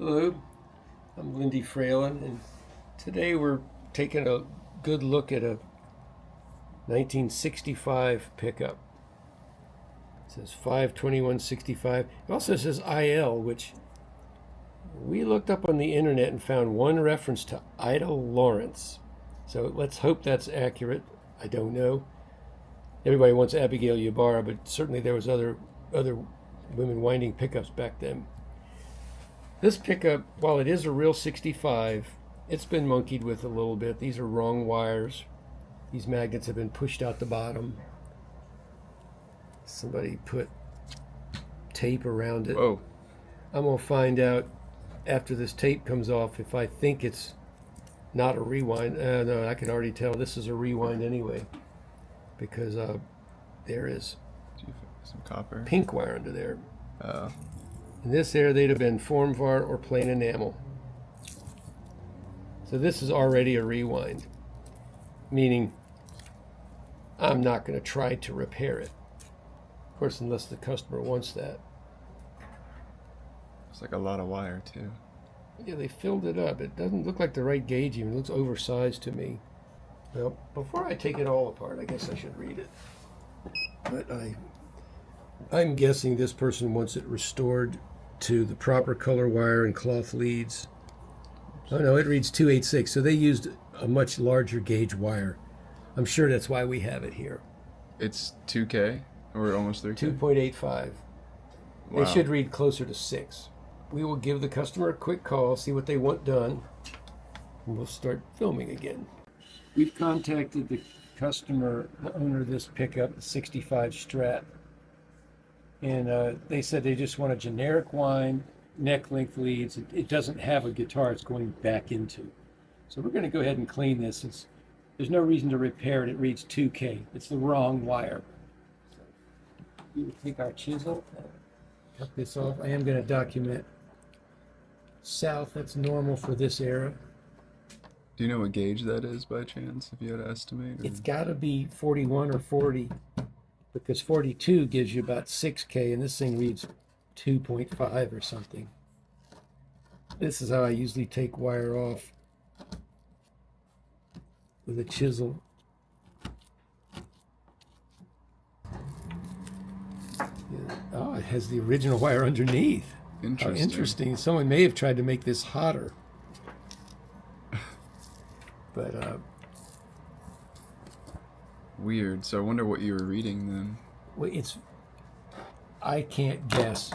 Hello, I'm Lindy Fralin, and today we're taking a good look at a 1965 pickup. It says 52165. It also says IL, which we looked up on the internet and found one reference to Ida Lawrence. So let's hope that's accurate. I don't know. Everybody wants Abigail Ybarra, but certainly there was other women winding pickups back then. This pickup, while it is a real 65, it's been monkeyed with a little bit. These are wrong wires. These magnets have been pushed out the bottom. Somebody put tape around it. Whoa. I'm going to find out after this tape comes off if I think it's not a rewind. No, I can already tell this is a rewind anyway, because there is Some copper. pink wire under there. Oh. In this area, they'd have been form var or plain enamel. So this is already a rewind, meaning I'm not going to try to repair it. Of course, unless the customer wants that. It's like a lot of wire too. Yeah, they filled it up. It doesn't look like the right gauge even. It looks oversized to me. Well, before I take it all apart, I guess I should read it. But I'm guessing this person wants it restored to the proper color wire and cloth leads. Oh no, it reads 286, so they used a much larger gauge wire. I'm sure that's why we have it here. It's 2K or almost 3K? 2.85. Wow. They should read closer to 6. We will give the customer a quick call, see what they want done, and we'll start filming again. We've contacted the customer, the owner of this pickup, the 65 Strat, and they said they just want a generic wind, neck length leads. It doesn't have a guitar it's going back into. So we're going to go ahead and clean this. There's no reason to repair it. It reads 2K. It's the wrong wire. We will take our chisel and cut this off. I am going to document south. That's normal for this era. Do you know what gauge that is by chance, if you had to estimate? Or? It's got to be 41 or 40, because 42 gives you about 6K, and this thing reads 2.5 or something. This is how I usually take wire off, with a chisel. Yeah. Oh, it has the original wire underneath. Interesting. How interesting. Someone may have tried to make this hotter. But Weird. So I wonder what you were reading then. well, I can't guess.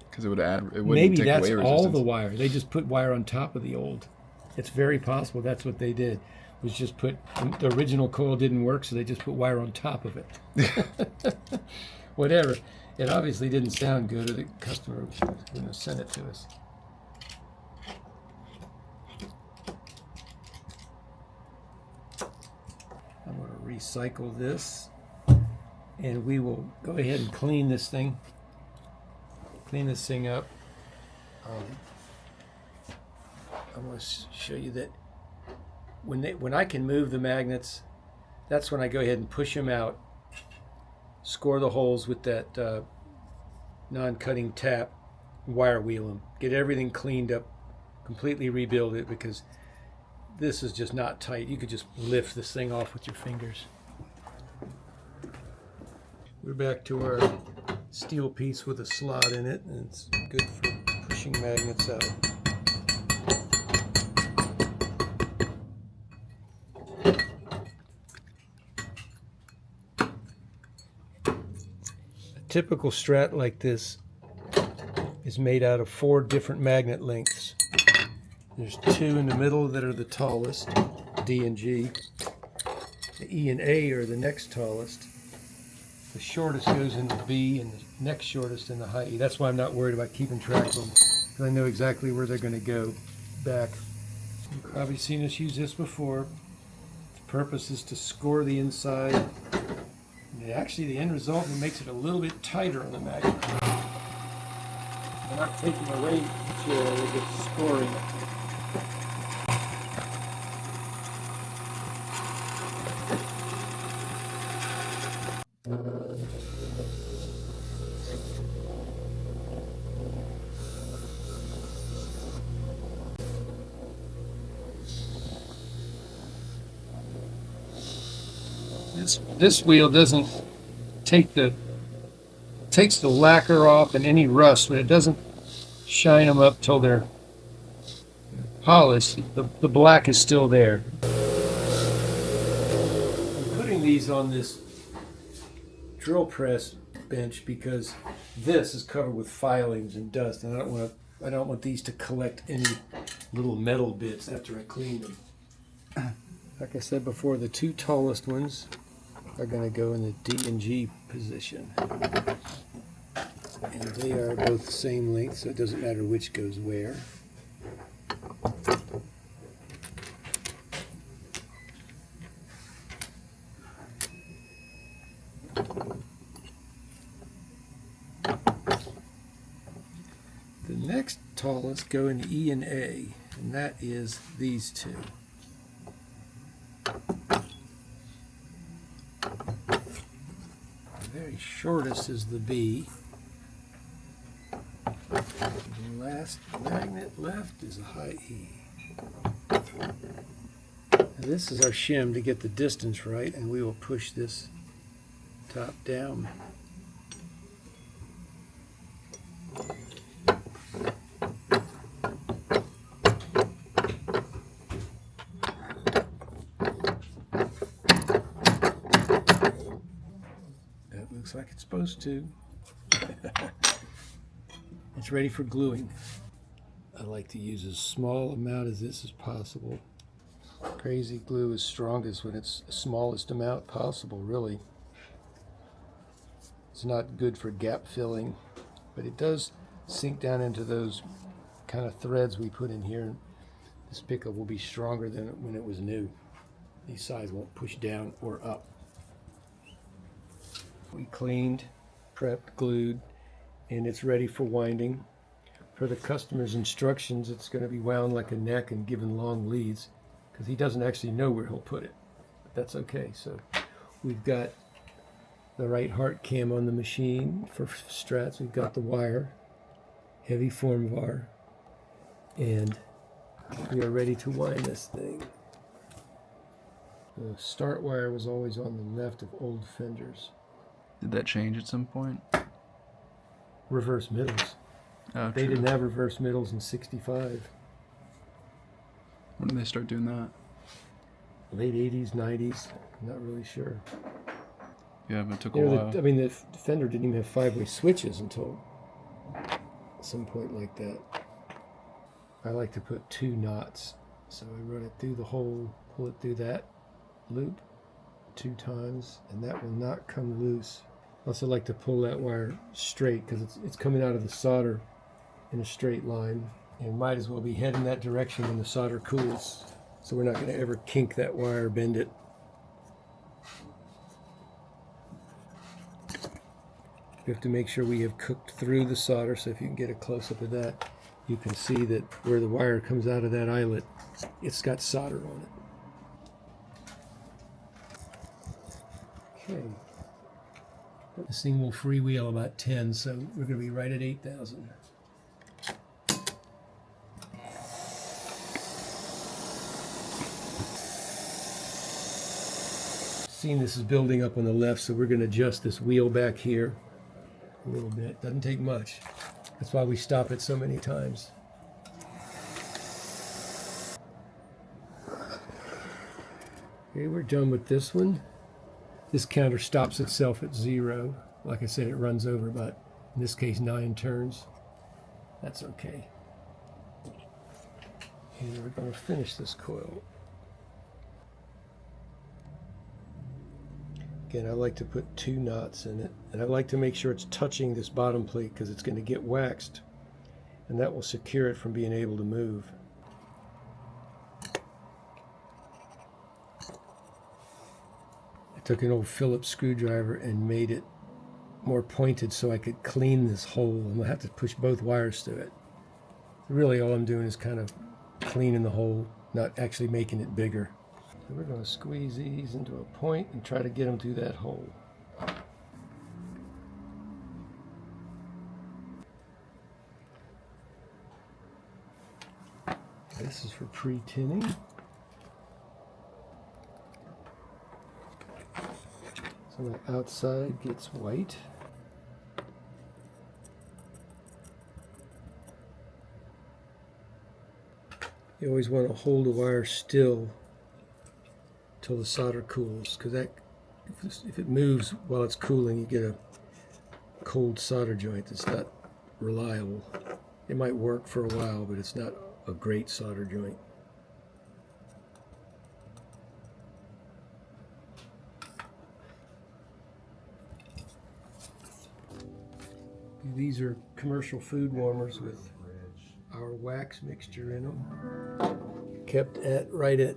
Because it would add. It wouldn't Maybe take that's away all resistance. the wire. They just put wire on top of the old. It's very possible that's what they did. Was just put the original coil didn't work, so they just put wire on top of it. Whatever. It obviously didn't sound good, or the customer wouldn't have sent it to us. I'm going to recycle this, and we will go ahead and clean this thing. Clean this thing up. I want to show you that when I can move the magnets, that's when I go ahead and push them out, score the holes with that non-cutting tap, wire wheel them, get everything cleaned up, completely rebuild it, because this is just not tight. You could just lift this thing off with your fingers. We're back to our steel piece with a slot in it, and it's good for pushing magnets out. A typical Strat like this is made out of 4 different magnet lengths. There's 2 in the middle that are the tallest, D and G. The E and A are the next tallest. The shortest goes in the B, and the next shortest in the high E. That's why I'm not worried about keeping track of them, because I know exactly where they're going to go back. You've probably seen us use this before. The purpose is to score the inside. And actually, the end result makes it a little bit tighter on the magnet. We're not taking away material, we're just scoring it. This wheel doesn't takes the lacquer off and any rust, but it doesn't shine them up till they're polished. The black is still there. I'm putting these on this drill press bench because this is covered with filings and dust, and I don't want these to collect any little metal bits after I clean them. Like I said before, the two tallest ones are going to go in the D and G position. And they are both the same length, so it doesn't matter which goes where. The next tallest go in E and A, and that is these two. The very shortest is the B. The last magnet left is a high E. Now this is our shim to get the distance right, and we will push this top down. That looks like it's supposed to. It's ready for gluing. I like to use as small amount of this as possible. Crazy glue is strongest when it's the smallest amount possible, really. It's not good for gap filling, but it does sink down into those kind of threads we put in here. This pickup will be stronger than when it was new. These sides won't push down or up. We cleaned, prepped, glued, and it's ready for winding. Per the customer's instructions, it's going to be wound like a neck and given long leads because he doesn't actually know where he'll put it. But that's okay. So we've got the right heart cam on the machine for Strats. We've got the wire, heavy form bar, and we are ready to wind this thing. The start wire was always on the left of old fenders. Did that change at some point? Reverse middles. Oh, They true. didn't have reverse middles in '65. When did they start doing that? Late '80s, '90s. I'm not really sure. Yeah, but it took a You know, while. I mean, the fender didn't even have five-way switches until some point like that. I like to put 2 knots. So I run it through the hole, pull it through that loop 2 times, and that will not come loose. I also like to pull that wire straight because it's coming out of the solder in a straight line. And might as well be heading that direction when the solder cools. So we're not going to ever kink that wire or bend it. We have to make sure we have cooked through the solder, so if you can get a close-up of that, you can see that where the wire comes out of that eyelet, it's got solder on it. Okay. This thing will freewheel about 10, so we're going to be right at 8,000. Seeing this is building up on the left, so we're going to adjust this wheel back here a little bit. Doesn't take much. That's why we stop it so many times. Okay, we're done with this one. This counter stops itself at 0. Like I said, it runs over about, in this case, 9 turns. That's okay. And we're going to finish this coil. Again, I like to put 2 knots in it, and I like to make sure it's touching this bottom plate because it's going to get waxed, and that will secure it from being able to move. I took an old Phillips screwdriver and made it more pointed so I could clean this hole, and I'll have to push both wires through it. Really, all I'm doing is kind of cleaning the hole, not actually making it bigger. So we're going to squeeze these into a point and try to get them through that hole. This is for pre-tinning. So the outside gets white. You always want to hold the wire still till the solder cools, because that if it moves while it's cooling, you get a cold solder joint that's not reliable. It might work for a while, but it's not a great solder joint. These are commercial food warmers with our wax mixture in them, kept at right at,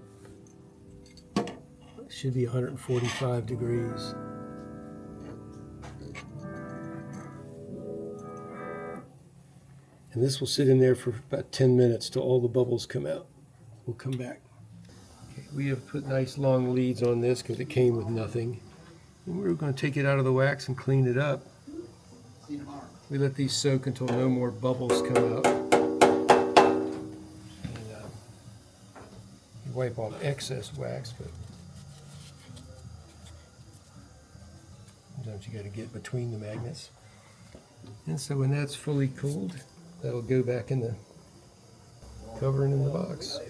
should be 145 degrees. And this will sit in there for about 10 minutes till all the bubbles come out. We'll come back. Okay, we have put nice long leads on this because it came with nothing. And we're going to take it out of the wax and clean it up. We let these soak until no more bubbles come out. And, you wipe off excess wax, but sometimes you got to get between the magnets. And so when that's fully cooled, that'll go back in the covering in the box.